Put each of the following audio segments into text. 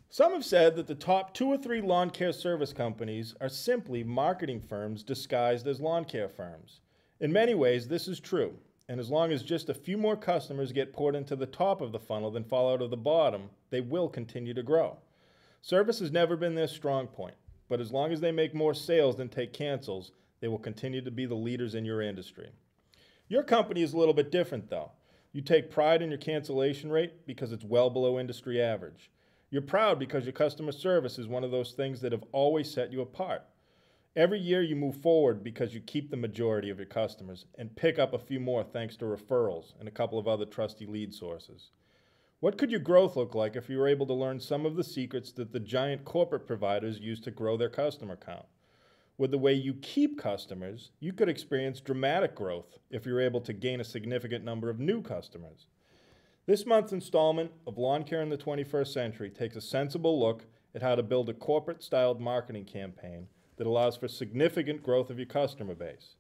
Some have said that the top 2 or 3 lawn care service companies are simply marketing firms disguised as lawn care firms. In many ways, this is true, and as long as just a few more customers get poured into the top of the funnel than fall out of the bottom, they will continue to grow. Service has never been their strong point, but as long as they make more sales than take cancels, they will continue to be the leaders in your industry. Your company is a little bit different, though. You take pride in your cancellation rate because it's well below industry average. You're proud because your customer service is one of those things that have always set you apart. Every year you move forward because you keep the majority of your customers and pick up a few more thanks to referrals and a couple of other trusty lead sources. What could your growth look like if you were able to learn some of the secrets that the giant corporate providers use to grow their customer count? With the way you keep customers, you could experience dramatic growth if you're able to gain a significant number of new customers. This month's installment of Lawn Care in the 21st Century takes a sensible look at how to build a corporate-styled marketing campaign that allows for significant growth of your customer base.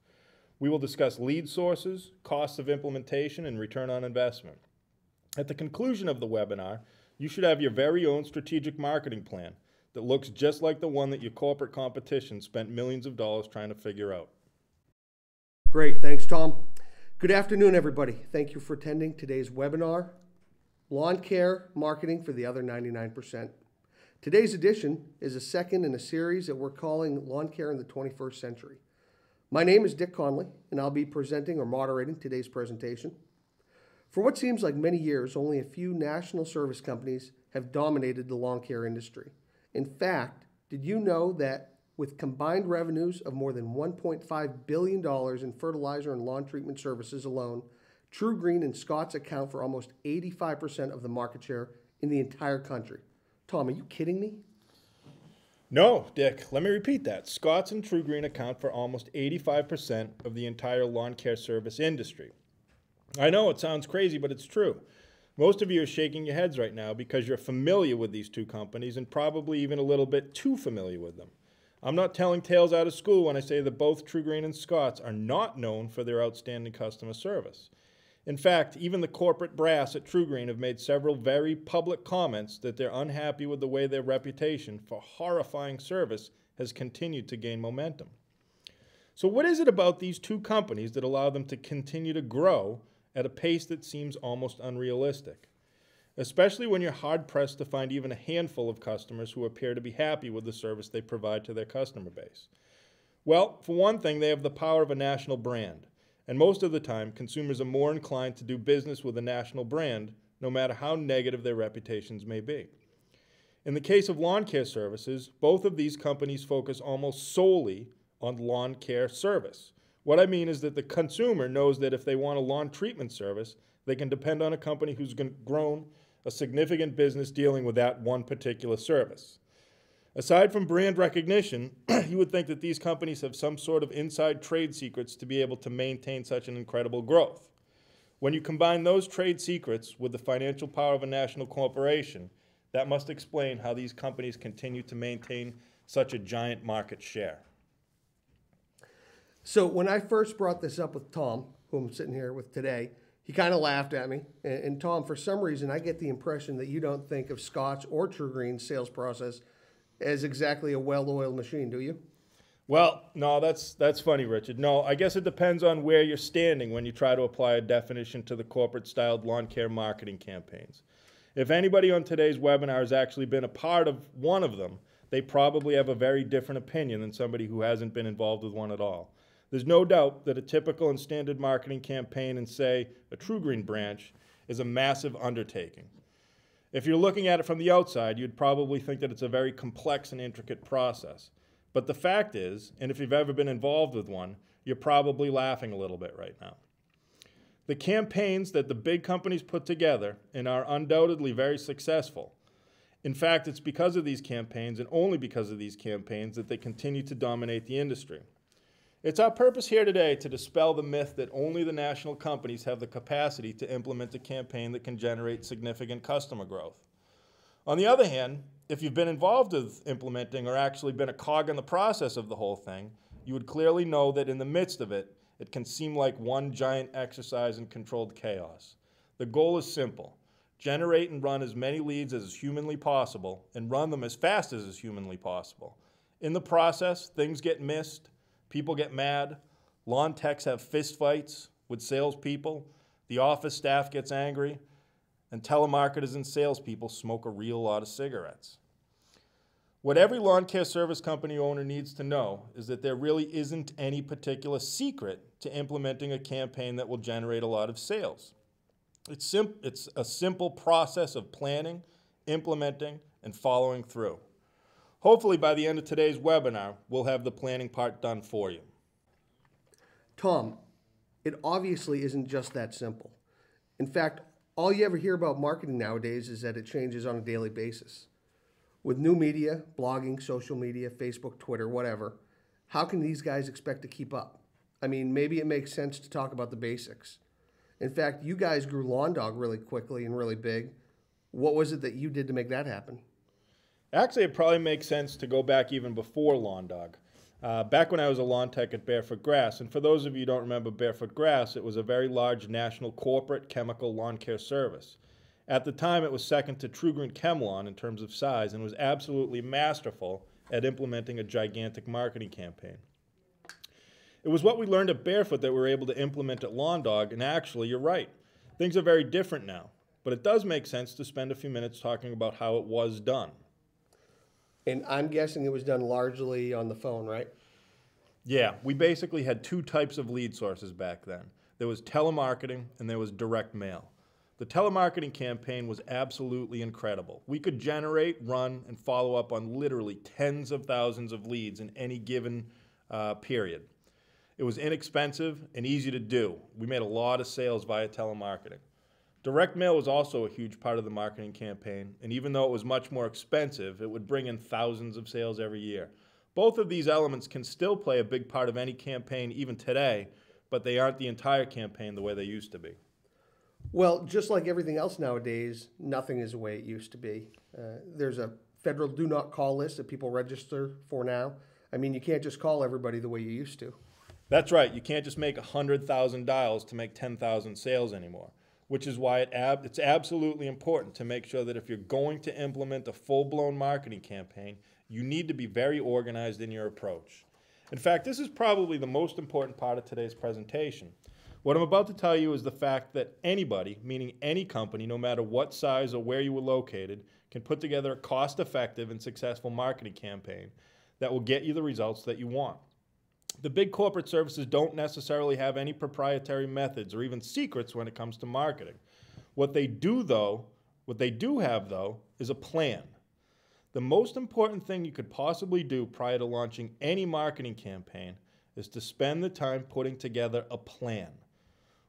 We will discuss lead sources, costs of implementation, and return on investment. At the conclusion of the webinar, you should have your very own strategic marketing plan that looks just like the one that your corporate competition spent millions of dollars trying to figure out. Great, thanks Tom. Good afternoon everybody. Thank you for attending today's webinar, Lawn Care Marketing for the Other 99%. Today's edition is a second in a series that we're calling Lawn Care in the 21st Century. My name is Dick Conley and I'll be presenting or moderating today's presentation. For what seems like many years, only a few national service companies have dominated the lawn care industry. In fact, did you know that with combined revenues of more than $1.5 billion in fertilizer and lawn treatment services alone, TruGreen and Scotts account for almost 85% of the market share in the entire country. Tom, are you kidding me? No, Dick, let me repeat that. Scotts and TruGreen account for almost 85% of the entire lawn care service industry. I know it sounds crazy, but it's true. Most of you are shaking your heads right now because you're familiar with these two companies and probably even a little bit too familiar with them. I'm not telling tales out of school when I say that both TruGreen and Scotts are not known for their outstanding customer service. In fact, even the corporate brass at TruGreen have made several very public comments that they're unhappy with the way their reputation for horrifying service has continued to gain momentum. So what is it about these two companies that allow them to continue to grow at a pace that seems almost unrealistic, especially when you're hard-pressed to find even a handful of customers who appear to be happy with the service they provide to their customer base? Well, for one thing, they have the power of a national brand, and most of the time, consumers are more inclined to do business with a national brand, no matter how negative their reputations may be. In the case of lawn care services, both of these companies focus almost solely on lawn care service. What I mean is that the consumer knows that if they want a lawn treatment service, they can depend on a company who's grown a significant business dealing with that one particular service. Aside from brand recognition, you would think that these companies have some sort of inside trade secrets to be able to maintain such an incredible growth. When you combine those trade secrets with the financial power of a national corporation, that must explain how these companies continue to maintain such a giant market share. So when I first brought this up with Tom, who I'm sitting here with today, he kind of laughed at me. And Tom, for some reason, I get the impression that you don't think of Scotts or TruGreen's sales process as exactly a well-oiled machine, do you? Well, no, that's funny, Richard. No, I guess it depends on where you're standing when you try to apply a definition to the corporate-styled lawn care marketing campaigns. If anybody on today's webinar has actually been a part of one of them, they probably have a very different opinion than somebody who hasn't been involved with one at all. There's no doubt that a typical and standard marketing campaign in, say, a TruGreen branch is a massive undertaking. If you're looking at it from the outside, you'd probably think that it's a very complex and intricate process. But the fact is, and if you've ever been involved with one, you're probably laughing a little bit right now. The campaigns that the big companies put together and are undoubtedly very successful. In fact, it's because of these campaigns and only because of these campaigns that they continue to dominate the industry. It's our purpose here today to dispel the myth that only the national companies have the capacity to implement a campaign that can generate significant customer growth. On the other hand, if you've been involved with implementing or actually been a cog in the process of the whole thing, you would clearly know that in the midst of it, it can seem like one giant exercise in controlled chaos. The goal is simple. Generate and run as many leads as is humanly possible and run them as fast as is humanly possible. In the process, things get missed, people get mad, lawn techs have fist fights with salespeople, the office staff gets angry, and telemarketers and salespeople smoke a real lot of cigarettes. What every lawn care service company owner needs to know is that there really isn't any particular secret to implementing a campaign that will generate a lot of sales. It's a simple process of planning, implementing, and following through. Hopefully by the end of today's webinar, we'll have the planning part done for you. Tom, it obviously isn't just that simple. In fact, all you ever hear about marketing nowadays is that it changes on a daily basis. With new media, blogging, social media, Facebook, Twitter, whatever, how can these guys expect to keep up? I mean, maybe it makes sense to talk about the basics. In fact, you guys grew Lawn Dog really quickly and really big. What was it that you did to make that happen? Actually, it probably makes sense to go back even before Lawn Dog. Back when I was a lawn tech at Barefoot Grass, and for those of you who don't remember Barefoot Grass, it was a very large national corporate chemical lawn care service. At the time, it was second to True Green ChemLawn in terms of size and was absolutely masterful at implementing a gigantic marketing campaign. It was what we learned at Barefoot that we were able to implement at Lawn Dog, and actually, you're right. Things are very different now, but it does make sense to spend a few minutes talking about how it was done. And I'm guessing it was done largely on the phone, right? Yeah, we basically had two types of lead sources back then. There was telemarketing and there was direct mail. The telemarketing campaign was absolutely incredible. We could generate, run, and follow up on literally tens of thousands of leads in any given period. It was inexpensive and easy to do. We made a lot of sales via telemarketing. Direct mail was also a huge part of the marketing campaign, and even though it was much more expensive, it would bring in thousands of sales every year. Both of these elements can still play a big part of any campaign even today, but they aren't the entire campaign the way they used to be. Well, just like everything else nowadays, nothing is the way it used to be. There's a federal do not call list that people register for now. I mean, you can't just call everybody the way you used to. That's right. You can't just make 100,000 dials to make 10,000 sales anymore, which is why it's absolutely important to make sure that if you're going to implement a full-blown marketing campaign, you need to be very organized in your approach. In fact, this is probably the most important part of today's presentation. What I'm about to tell you is the fact that anybody, meaning any company, no matter what size or where you were located, can put together a cost-effective and successful marketing campaign that will get you the results that you want. The big corporate services don't necessarily have any proprietary methods or even secrets when it comes to marketing. What they do have though, is a plan. The most important thing you could possibly do prior to launching any marketing campaign is to spend the time putting together a plan.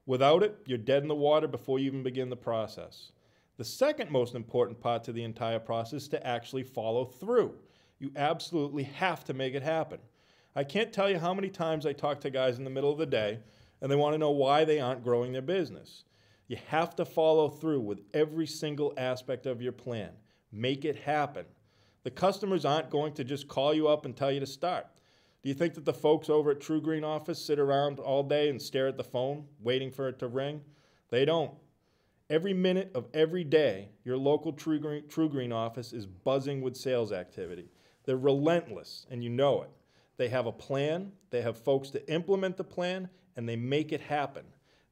Without it, you're dead in the water before you even begin the process. The second most important part to the entire process is to actually follow through. You absolutely have to make it happen. I can't tell you how many times I talk to guys in the middle of the day and they want to know why they aren't growing their business. You have to follow through with every single aspect of your plan. Make it happen. The customers aren't going to just call you up and tell you to start. Do you think that the folks over at True Green office sit around all day and stare at the phone waiting for it to ring? They don't. Every minute of every day, your local True Green office is buzzing with sales activity. They're relentless, and you know it. They have a plan, they have folks to implement the plan, and they make it happen.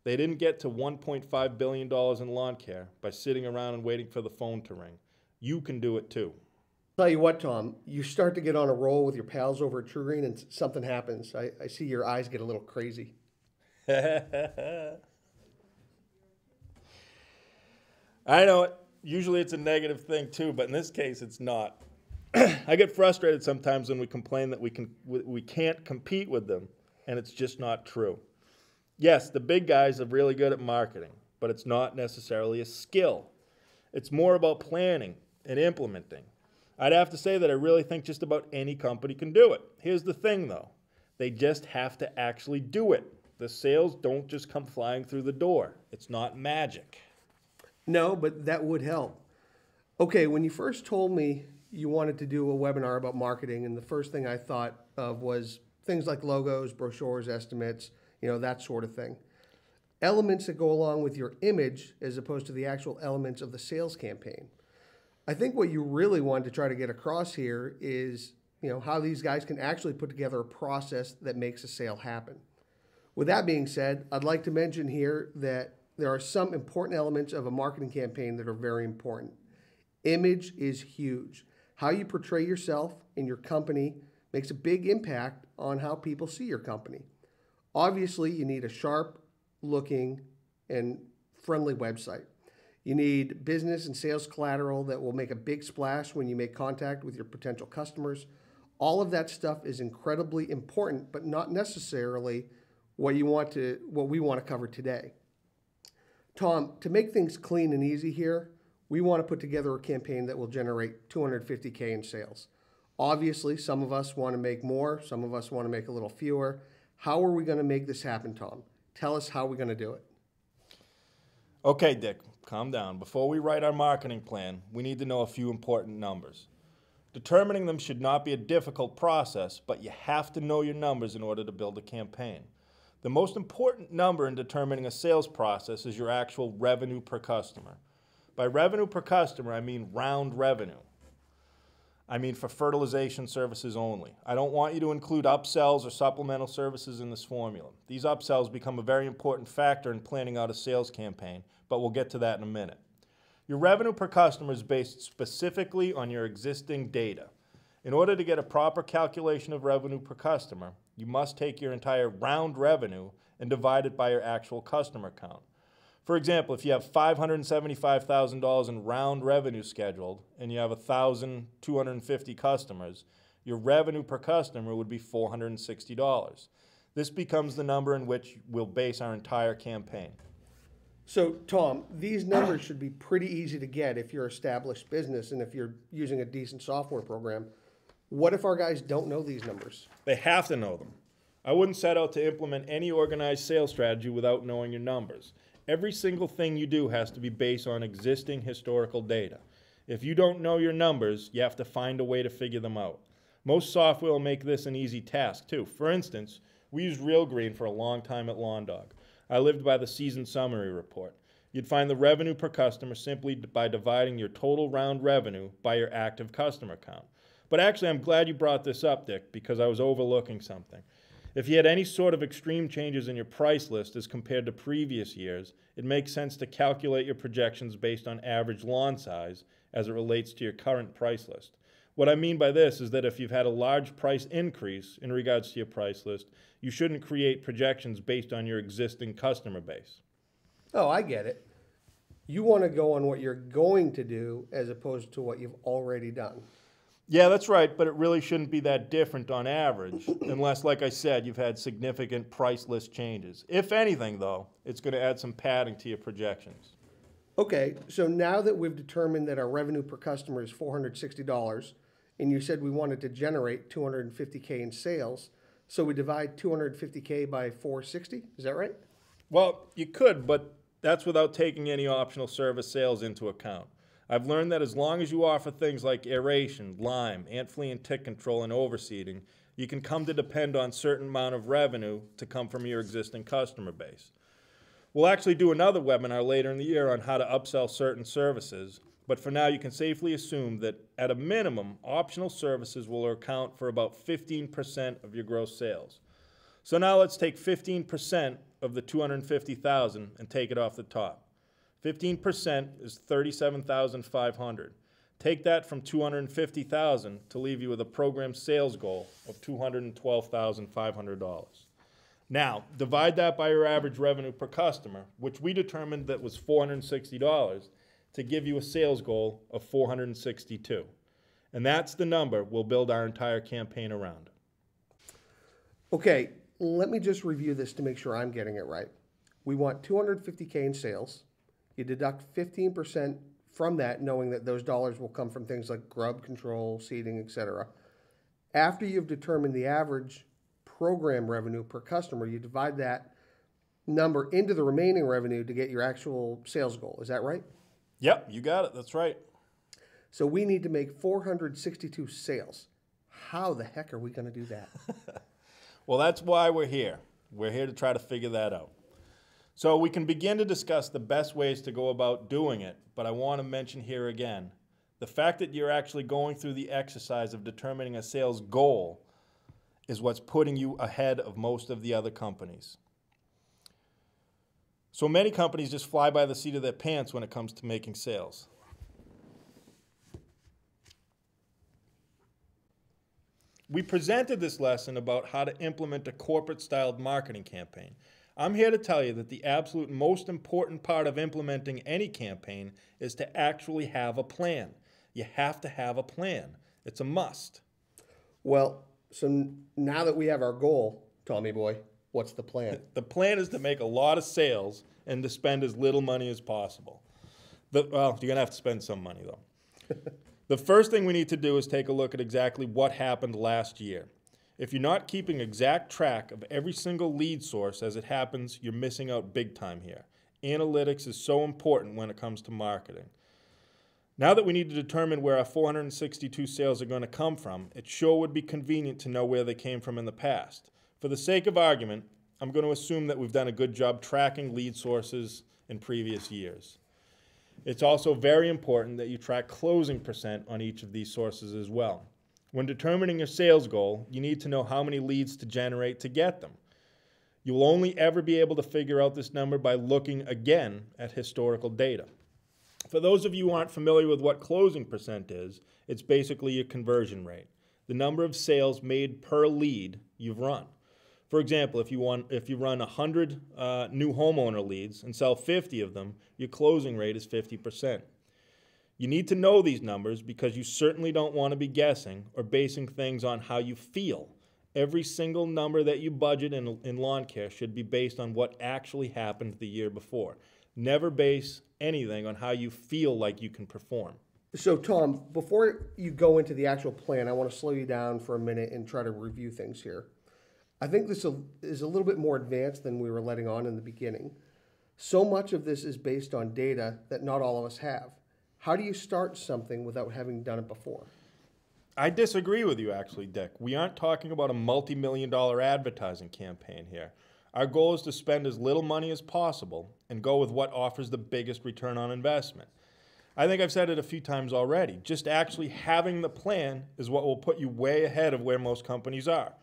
They didn't get to $1.5 billion in lawn care by sitting around and waiting for the phone to ring. You can do it too. Tell you what, Tom, you start to get on a roll with your pals over at True Green and something happens. I see your eyes get a little crazy. I know it. Usually it's a negative thing too, but in this case it's not. I get frustrated sometimes when we complain that we can't compete with them, and it's just not true. Yes, the big guys are really good at marketing, but it's not necessarily a skill. It's more about planning and implementing. I'd have to say that I really think just about any company can do it. Here's the thing though, they just have to actually do it. The sales don't just come flying through the door. It's not magic. No, but that would help. Okay, when you first told me you wanted to do a webinar about marketing, and the first thing I thought of was things like logos, brochures, estimates, that sort of thing. elements that go along with your image as opposed to the actual elements of the sales campaign. I think what you really want to try to get across here is, how these guys can actually put together a process that makes a sale happen. With that being said, I'd like to mention here that there are some important elements of a marketing campaign that are very important. Image is huge. How you portray yourself and your company makes a big impact on how people see your company. Obviously, you need a sharp looking and friendly website. You need business and sales collateral that will make a big splash when you make contact with your potential customers. All of that stuff is incredibly important, but not necessarily what we want to cover today. Tom, to make things clean and easy here, we want to put together a campaign that will generate $250K in sales. Obviously, some of us want to make more, some of us want to make a little fewer. How are we going to make this happen, Tom? Tell us how we're going to do it. Okay, Dick, calm down. Before we write our marketing plan, we need to know a few important numbers. Determining them should not be a difficult process, but you have to know your numbers in order to build a campaign. The most important number in determining a sales process is your actual revenue per customer. By revenue per customer, I mean round revenue. I mean for fertilization services only. I don't want you to include upsells or supplemental services in this formula. These upsells become a very important factor in planning out a sales campaign, but we'll get to that in a minute. Your revenue per customer is based specifically on your existing data. In order to get a proper calculation of revenue per customer, you must take your entire round revenue and divide it by your actual customer count. For example, if you have $575,000 in round revenue scheduled and you have 1,250 customers, your revenue per customer would be $460. This becomes the number in which we'll base our entire campaign. So, Tom, these numbers should be pretty easy to get if you're an established business and if you're using a decent software program. What if our guys don't know these numbers? They have to know them. I wouldn't set out to implement any organized sales strategy without knowing your numbers. Every single thing you do has to be based on existing historical data. If you don't know your numbers, you have to find a way to figure them out. Most software will make this an easy task, too. For instance, we used Real Green for a long time at Lawn Dog. I lived by the season summary report. You'd find the revenue per customer simply by dividing your total round revenue by your active customer count. But actually, I'm glad you brought this up, Dick, because I was overlooking something. If you had any sort of extreme changes in your price list as compared to previous years, it makes sense to calculate your projections based on average lawn size as it relates to your current price list. What I mean by this is that if you've had a large price increase in regards to your price list, you shouldn't create projections based on your existing customer base. Oh, I get it. You want to go on what you're going to do as opposed to what you've already done. Yeah, that's right, but it really shouldn't be that different on average, unless, like I said, you've had significant price list changes. If anything, though, it's going to add some padding to your projections. Okay, so now that we've determined that our revenue per customer is $460, and you said we wanted to generate $250K in sales, so we divide $250K by 460, is that right? Well, you could, but that's without taking any optional service sales into account. I've learned that as long as you offer things like aeration, lime, ant flea and tick control, and overseeding, you can come to depend on a certain amount of revenue to come from your existing customer base. We'll actually do another webinar later in the year on how to upsell certain services, but for now you can safely assume that at a minimum, optional services will account for about 15% of your gross sales. So now let's take 15% of the $250,000 and take it off the top. 15% is $37,500. Take that from $250,000 to leave you with a program sales goal of $212,500. Now, divide that by your average revenue per customer, which we determined that was $460, to give you a sales goal of $462. And that's the number we'll build our entire campaign around. Okay, let me just review this to make sure I'm getting it right. We want $250K in sales. You deduct 15% from that, knowing that those dollars will come from things like grub control, seeding, etc. After you've determined the average program revenue per customer, you divide that number into the remaining revenue to get your actual sales goal. Is that right? Yep, you got it. That's right. So we need to make 462 sales. How the heck are we going to do that? Well, that's why we're here. We're here to try to figure that out. So we can begin to discuss the best ways to go about doing it, but I want to mention here again, the fact that you're actually going through the exercise of determining a sales goal is what's putting you ahead of most of the other companies. So many companies just fly by the seat of their pants when it comes to making sales. We presented this lesson about how to implement a corporate-styled marketing campaign. I'm here to tell you that the absolute most important part of implementing any campaign is to actually have a plan. You have to have a plan. It's a must. Well, so now that we have our goal, Tommy boy, what's the plan? The plan is to make a lot of sales and to spend as little money as possible. Well, you're going to have to spend some money, though. The first thing we need to do is take a look at exactly what happened last year. If you're not keeping exact track of every single lead source as it happens, you're missing out big time here. Analytics is so important when it comes to marketing. Now that we need to determine where our 462 sales are going to come from, it sure would be convenient to know where they came from in the past. For the sake of argument, I'm going to assume that we've done a good job tracking lead sources in previous years. It's also very important that you track closing percent on each of these sources as well. When determining your sales goal, you need to know how many leads to generate to get them. You will only ever be able to figure out this number by looking again at historical data. For those of you who aren't familiar with what closing percent is, it's basically your conversion rate, the number of sales made per lead you've run. For example, if you run 100 new homeowner leads and sell 50 of them, your closing rate is 50%. You need to know these numbers because you certainly don't want to be guessing or basing things on how you feel. Every single number that you budget in lawn care should be based on what actually happened the year before. Never base anything on how you feel like you can perform. So Tom, before you go into the actual plan, I want to slow you down for a minute and try to review things here. I think this is a little bit more advanced than we were letting on in the beginning. So much of this is based on data that not all of us have. How do you start something without having done it before? I disagree with you, actually, Dick. We aren't talking about a multi-million-dollar advertising campaign here. Our goal is to spend as little money as possible and go with what offers the biggest return on investment. I think I've said it a few times already. Just actually having the plan is what will put you way ahead of where most companies are.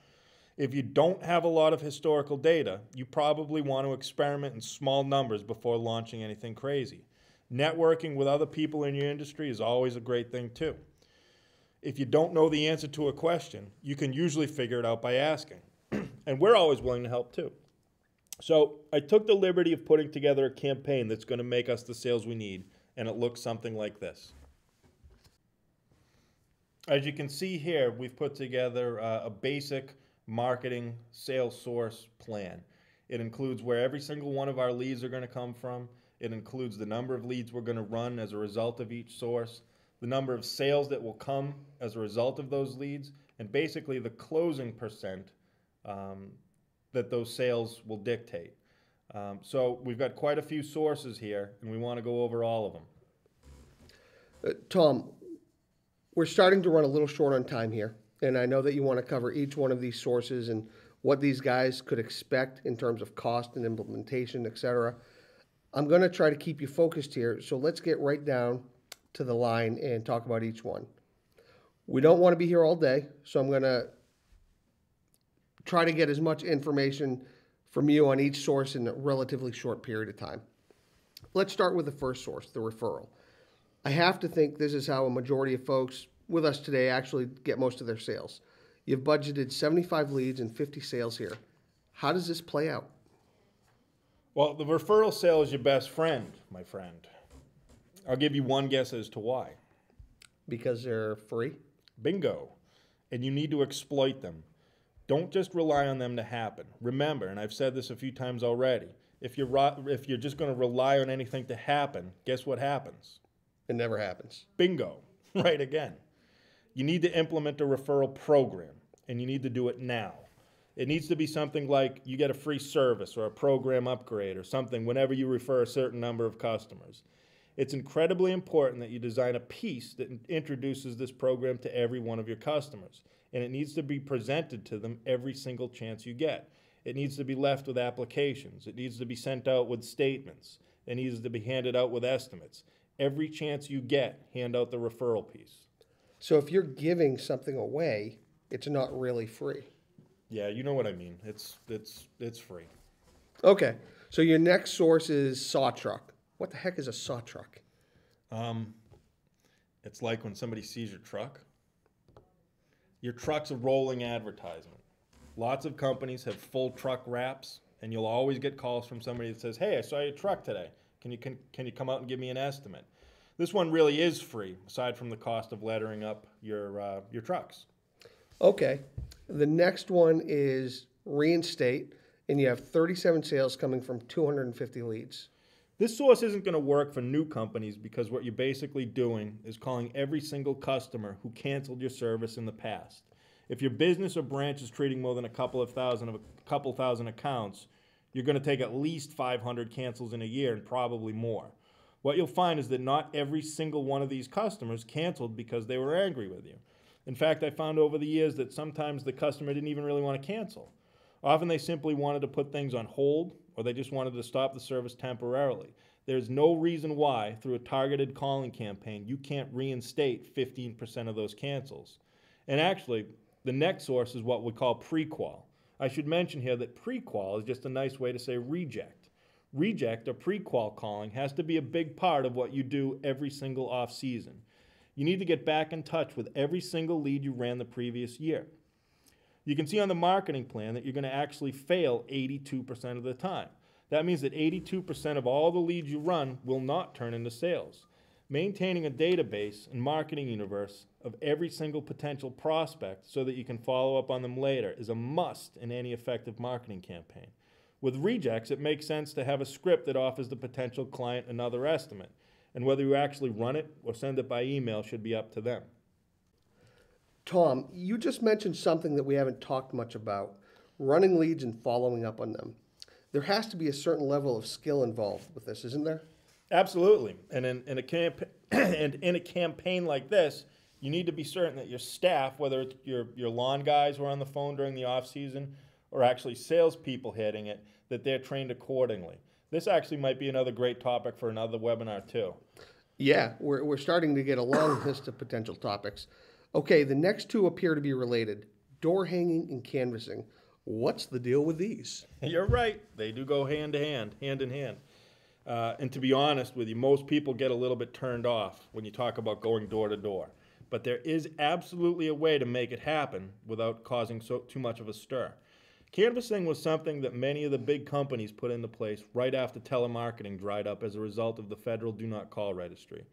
If you don't have a lot of historical data, you probably want to experiment in small numbers before launching anything crazy. Networking with other people in your industry is always a great thing too. If you don't know the answer to a question, you can usually figure it out by asking. And we're always willing to help too. So I took the liberty of putting together a campaign that's going to make us the sales we need, and it looks something like this. As you can see here, we've put together a basic marketing sales source plan. It includes where every single one of our leads are going to come from. It includes the number of leads we're going to run as a result of each source, the number of sales that will come as a result of those leads, and basically the closing percent that those sales will dictate. So we've got quite a few sources here, and we want to go over all of them. Tom, we're starting to run a little short on time here, and I know that you want to cover each one of these sources and what these guys could expect in terms of cost and implementation, etc. I'm going to try to keep you focused here, so let's get right down to the line and talk about each one. We don't want to be here all day, so I'm going to try to get as much information from you on each source in a relatively short period of time. Let's start with the first source, the referral. I have to think this is how a majority of folks with us today actually get most of their sales. You've budgeted 75 leads and 50 sales here. How does this play out? Well, the referral sale is your best friend, my friend. I'll give you one guess as to why. Because they're free? Bingo. And you need to exploit them. Don't just rely on them to happen. Remember, and I've said this a few times already, if you're just going to rely on anything to happen, guess what happens? It never happens. Bingo. Right again. You need to implement a referral program, and you need to do it now. It needs to be something like you get a free service or a program upgrade or something whenever you refer a certain number of customers. It's incredibly important that you design a piece that introduces this program to every one of your customers, and it needs to be presented to them every single chance you get. It needs to be left with applications. It needs to be sent out with statements. It needs to be handed out with estimates. Every chance you get, hand out the referral piece. So if you're giving something away, it's not really free. Yeah, you know what I mean. It's free. Okay, so your next source is saw truck. What the heck is a saw truck? It's like when somebody sees your truck. Your truck's a rolling advertisement. Lots of companies have full truck wraps, and you'll always get calls from somebody that says, "Hey, I saw your truck today. Can you come out and give me an estimate?" This one really is free, aside from the cost of lettering up your trucks. Okay, the next one is reinstate, and you have 37 sales coming from 250 leads. This source isn't going to work for new companies because what you're basically doing is calling every single customer who canceled your service in the past. If your business or branch is treating more than a couple thousand accounts, you're going to take at least 500 cancels in a year and probably more. What you'll find is that not every single one of these customers canceled because they were angry with you. In fact, I found over the years that sometimes the customer didn't even really want to cancel. Often they simply wanted to put things on hold, or they just wanted to stop the service temporarily. There's no reason why, through a targeted calling campaign, you can't reinstate 15% of those cancels. And actually, the next source is what we call pre-qual. I should mention here that pre-qual is just a nice way to say reject. Reject or pre-qual calling has to be a big part of what you do every single off-season. You need to get back in touch with every single lead you ran the previous year. You can see on the marketing plan that you're going to actually fail 82% of the time. That means that 82% of all the leads you run will not turn into sales. Maintaining a database and marketing universe of every single potential prospect so that you can follow up on them later is a must in any effective marketing campaign. With rejects, it makes sense to have a script that offers the potential client another estimate, and whether you actually run it or send it by email should be up to them. Tom, you just mentioned something that we haven't talked much about, running leads and following up on them. There has to be a certain level of skill involved with this, isn't there? Absolutely. And in a campaign like this, you need to be certain that your staff, whether it's your lawn guys who are on the phone during the off season or actually salespeople hitting it, that they're trained accordingly. This actually might be another great topic for another webinar too. Yeah, we're starting to get a long list of potential topics. Okay, the next two appear to be related, door hanging and canvassing. What's the deal with these? You're right. They do go hand in hand. And to be honest with you, most people get a little bit turned off when you talk about going door to door. But there is absolutely a way to make it happen without causing too much of a stir. Canvassing was something that many of the big companies put into place right after telemarketing dried up as a result of the federal Do Not Call registry.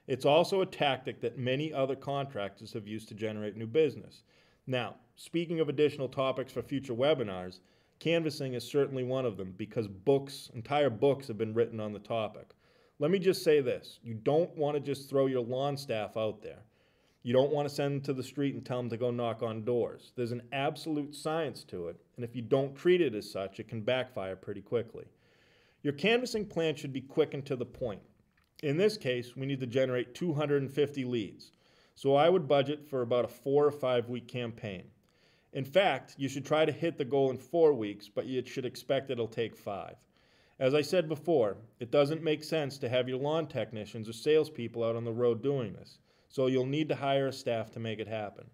It's also a tactic that many other contractors have used to generate new business. Now, speaking of additional topics for future webinars, canvassing is certainly one of them because entire books have been written on the topic. Let me just say this, you don't want to just throw your lawn staff out there. You don't want to send them to the street and tell them to go knock on doors. There's an absolute science to it, and if you don't treat it as such, it can backfire pretty quickly. Your canvassing plan should be quick and to the point. In this case, we need to generate 250 leads. So I would budget for about a 4 or 5 week campaign. In fact, you should try to hit the goal in 4 weeks, but you should expect it'll take 5. As I said before, it doesn't make sense to have your lawn technicians or salespeople out on the road doing this. So you'll need to hire a staff to make it happen.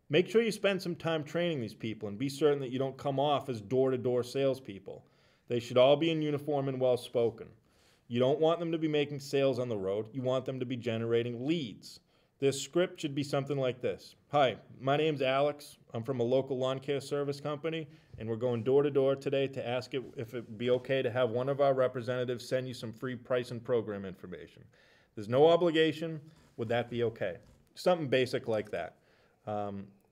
Make sure you spend some time training these people and be certain that you don't come off as door-to-door salespeople. They should all be in uniform and well-spoken. You don't want them to be making sales on the road. You want them to be generating leads. This script should be something like this. Hi, my name's Alex. I'm from a local lawn care service company, and we're going door-to-door today to ask if it would be okay to have one of our representatives send you some free price and program information. There's no obligation. Would that be okay? Something basic like that.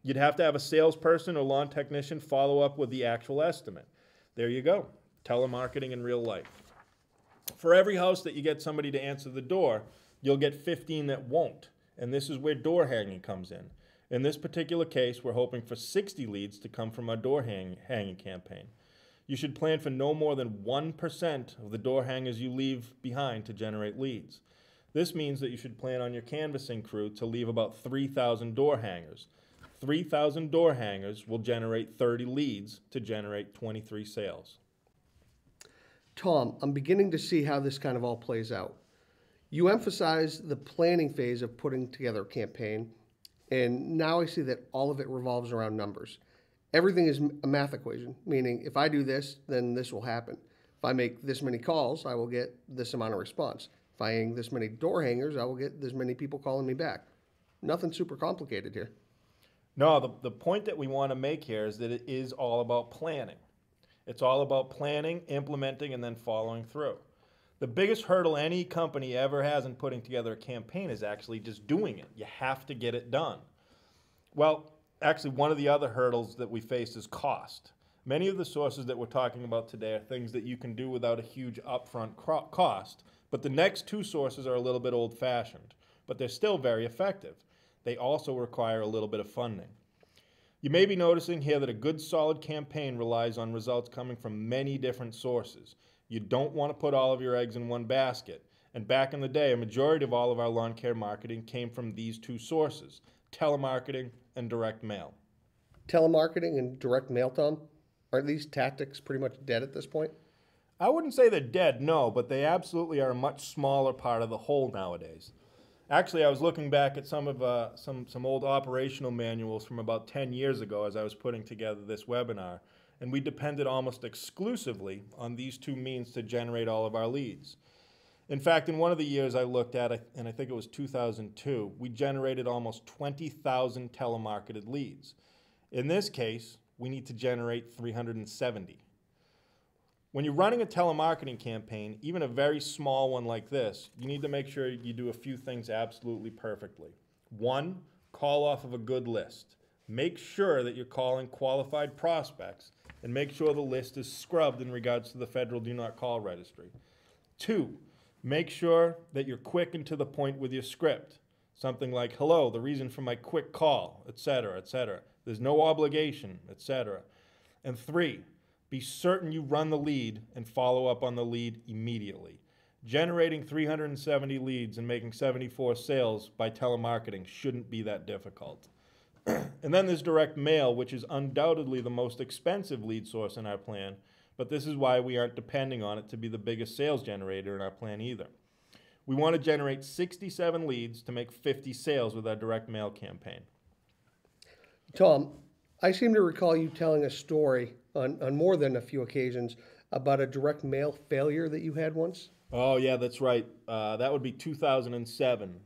You'd have to have a salesperson or lawn technician follow up with the actual estimate. There you go. Telemarketing in real life. For every house that you get somebody to answer the door, you'll get 15 that won't. And this is where door hanging comes in. In this particular case, we're hoping for 60 leads to come from our door hanging campaign. You should plan for no more than 1% of the door hangers you leave behind to generate leads. This means that you should plan on your canvassing crew to leave about 3,000 door hangers. 3,000 door hangers will generate 30 leads to generate 23 sales. Tom, I'm beginning to see how this kind of all plays out. You emphasize the planning phase of putting together a campaign, and now I see that all of it revolves around numbers. Everything is a math equation, meaning if I do this, then this will happen. If I make this many calls, I will get this amount of response. If I hang this many door hangers, I will get this many people calling me back. Nothing super complicated here. No, the point that we want to make here is that it is all about planning. It's all about planning, implementing, and then following through. The biggest hurdle any company ever has in putting together a campaign is actually just doing it. You have to get it done. Well, actually, one of the other hurdles that we face is cost. Many of the sources that we're talking about today are things that you can do without a huge upfront cost, but the next two sources are a little bit old-fashioned, but they're still very effective. They also require a little bit of funding. You may be noticing here that a good solid campaign relies on results coming from many different sources. You don't want to put all of your eggs in one basket. And back in the day, a majority of all of our lawn care marketing came from these two sources, telemarketing and direct mail. Telemarketing and direct mail, Tom? Aren't these tactics pretty much dead at this point? I wouldn't say they're dead, no, but they absolutely are a much smaller part of the whole nowadays. Actually, I was looking back at some of some old operational manuals from about 10 years ago as I was putting together this webinar, and we depended almost exclusively on these two means to generate all of our leads. In fact, in one of the years I looked at, and I think it was 2002, we generated almost 20,000 telemarketed leads. In this case, we need to generate 370. When you're running a telemarketing campaign, even a very small one like this, you need to make sure you do a few things absolutely perfectly. One, call off of a good list. Make sure that you're calling qualified prospects, and make sure the list is scrubbed in regards to the federal do not call registry. Two, make sure that you're quick and to the point with your script. Something like, hello, the reason for my quick call, etc., etc. There's no obligation, etc. And three, be certain you run the lead and follow up on the lead immediately. Generating 370 leads and making 74 sales by telemarketing shouldn't be that difficult. And then there's direct mail, which is undoubtedly the most expensive lead source in our plan, but this is why we aren't depending on it to be the biggest sales generator in our plan either. We want to generate 67 leads to make 50 sales with our direct mail campaign. Tom, I seem to recall you telling a story on more than a few occasions about a direct mail failure that you had once. Oh, yeah, that's right. That would be 2007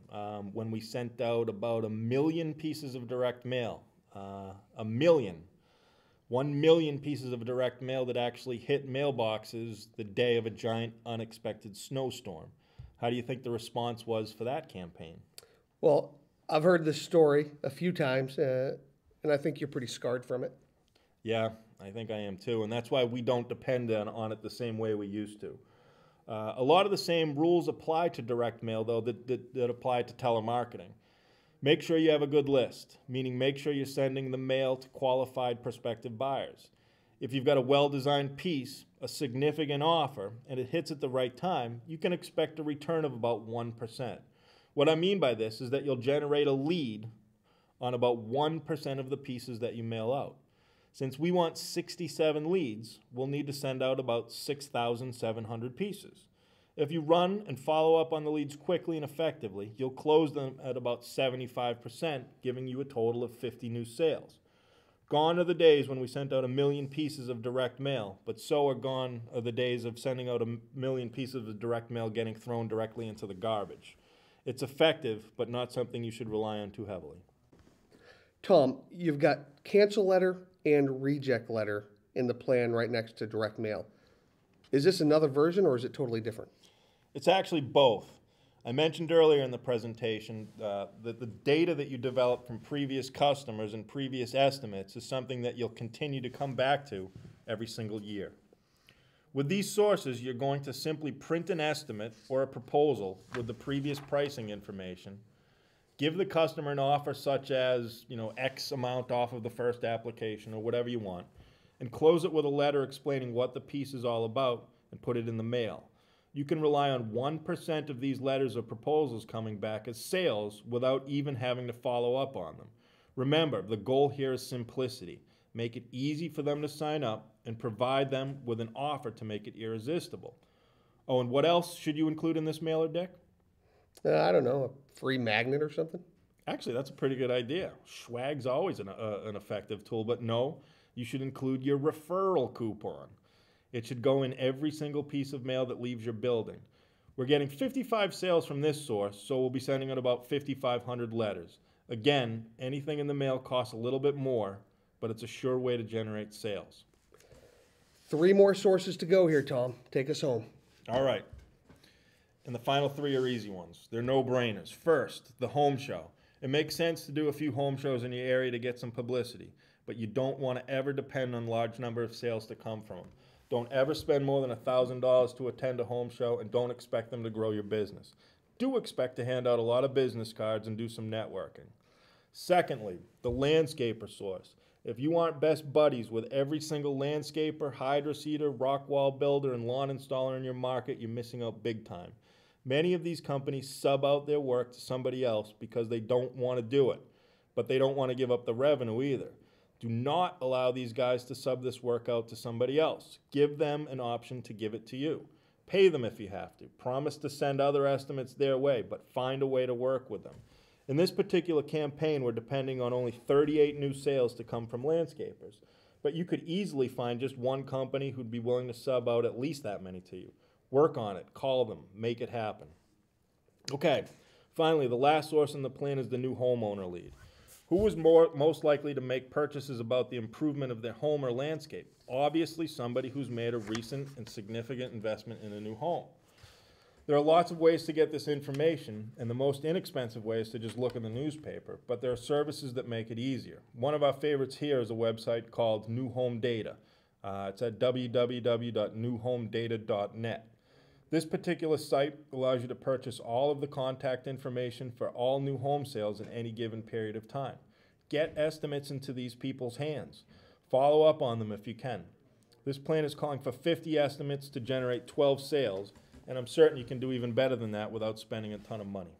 when we sent out about 1 million pieces of direct mail. 1 million. 1 million pieces of direct mail that actually hit mailboxes the day of a giant unexpected snowstorm. How do you think the response was for that campaign? Well, I've heard this story a few times, and I think you're pretty scarred from it. Yeah, I think I am too, and that's why we don't depend on it the same way we used to. A lot of the same rules apply to direct mail, though, that apply to telemarketing. Make sure you have a good list, meaning make sure you're sending the mail to qualified prospective buyers. If you've got a well-designed piece, a significant offer, and it hits at the right time, you can expect a return of about 1%. What I mean by this is that you'll generate a lead on about 1% of the pieces that you mail out. Since we want 67 leads, we'll need to send out about 6,700 pieces. If you run and follow up on the leads quickly and effectively, you'll close them at about 75%, giving you a total of 50 new sales. Gone are the days when we sent out 1 million pieces of direct mail, but so are gone are the days of sending out 1 million pieces of direct mail getting thrown directly into the garbage. It's effective, but not something you should rely on too heavily. Tom, you've got cancel letter and reject letter in the plan right next to direct mail. Is this another version or is it totally different? It's actually both. I mentioned earlier in the presentation that the data that you develop from previous customers and previous estimates is something that you'll continue to come back to every single year. With these sources, you're going to simply print an estimate or a proposal with the previous pricing information, give the customer an offer such as, X amount off of the first application or whatever you want, and close it with a letter explaining what the piece is all about and put it in the mail. You can rely on 1% of these letters or proposals coming back as sales without even having to follow up on them. Remember, the goal here is simplicity. Make it easy for them to sign up and provide them with an offer to make it irresistible. Oh, and what else should you include in this mailer, Dick? I don't know, a free magnet or something? Actually, that's a pretty good idea. Swag's always an effective tool, but no, you should include your referral coupon. It should go in every single piece of mail that leaves your building. We're getting 55 sales from this source, so we'll be sending out about 5,500 letters. Again, anything in the mail costs a little bit more, but it's a sure way to generate sales. 3 more sources to go here, Tom. Take us home. All right. And the final 3 are easy ones. They're no-brainers. First, the home show. It makes sense to do a few home shows in your area to get some publicity, but you don't want to ever depend on a large number of sales to come from them. Don't ever spend more than $1,000 to attend a home show, and don't expect them to grow your business. Do expect to hand out a lot of business cards and do some networking. Secondly, the landscaper source. If you aren't best buddies with every single landscaper, hydro seeder, rock wall builder, and lawn installer in your market, you're missing out big time. Many of these companies sub out their work to somebody else because they don't want to do it, but they don't want to give up the revenue either. Do not allow these guys to sub this work out to somebody else. Give them an option to give it to you. Pay them if you have to. Promise to send other estimates their way, but find a way to work with them. In this particular campaign, we're depending on only 38 new sales to come from landscapers, but you could easily find just one company who'd be willing to sub out at least that many to you. Work on it, call them, make it happen. Okay, finally, the last source in the plan is the new homeowner lead. Who is most likely to make purchases about the improvement of their home or landscape? Obviously, somebody who's made a recent and significant investment in a new home. There are lots of ways to get this information, and the most inexpensive way is to just look in the newspaper, but there are services that make it easier. One of our favorites here is a website called New Home Data. It's at www.newhomedata.net. This particular site allows you to purchase all of the contact information for all new home sales in any given period of time. Get estimates into these people's hands. Follow up on them if you can. This plan is calling for 50 estimates to generate 12 sales, and I'm certain you can do even better than that without spending a ton of money.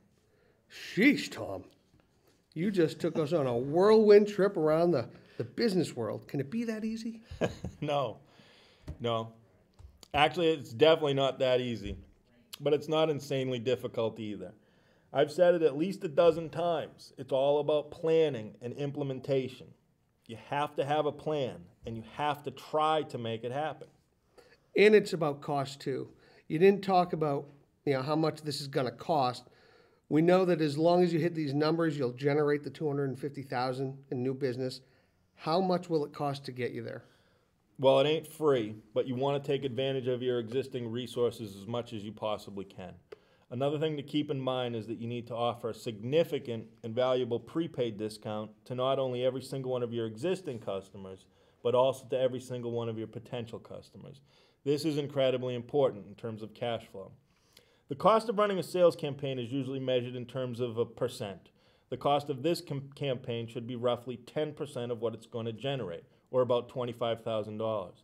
Sheesh, Tom. You just took us on a whirlwind trip around the business world. Can it be that easy? No. Actually, it's definitely not that easy, but it's not insanely difficult either. I've said it at least a dozen times. It's all about planning and implementation. You have to have a plan, and you have to try to make it happen. And it's about cost too. You didn't talk about how much this is going to cost. We know that as long as you hit these numbers, you'll generate the $250,000 in new business. How much will it cost to get you there? Well, it ain't free, but you want to take advantage of your existing resources as much as you possibly can. Another thing to keep in mind is that you need to offer a significant and valuable prepaid discount to not only every single one of your existing customers, but also to every single one of your potential customers. This is incredibly important in terms of cash flow. The cost of running a sales campaign is usually measured in terms of a percent. The cost of this campaign should be roughly 10% of what it's going to generate, or about $25,000.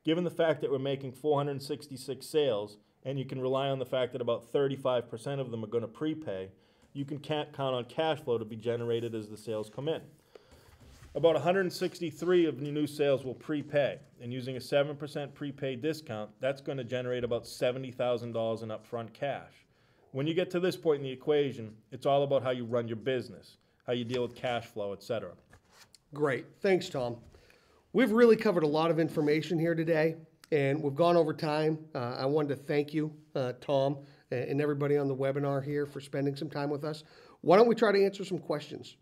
Given the fact that we're making 466 sales, and you can rely on the fact that about 35% of them are going to prepay, you can count on cash flow to be generated as the sales come in. About 163 of the new sales will prepay, and using a 7% prepaid discount, that's going to generate about $70,000 in upfront cash. When you get to this point in the equation, it's all about how you run your business, how you deal with cash flow, etc. Great. Thanks, Tom. We've really covered a lot of information here today, and we've gone over time. I wanted to thank you, Tom, and everybody on the webinar here for spending some time with us. Why don't we try to answer some questions?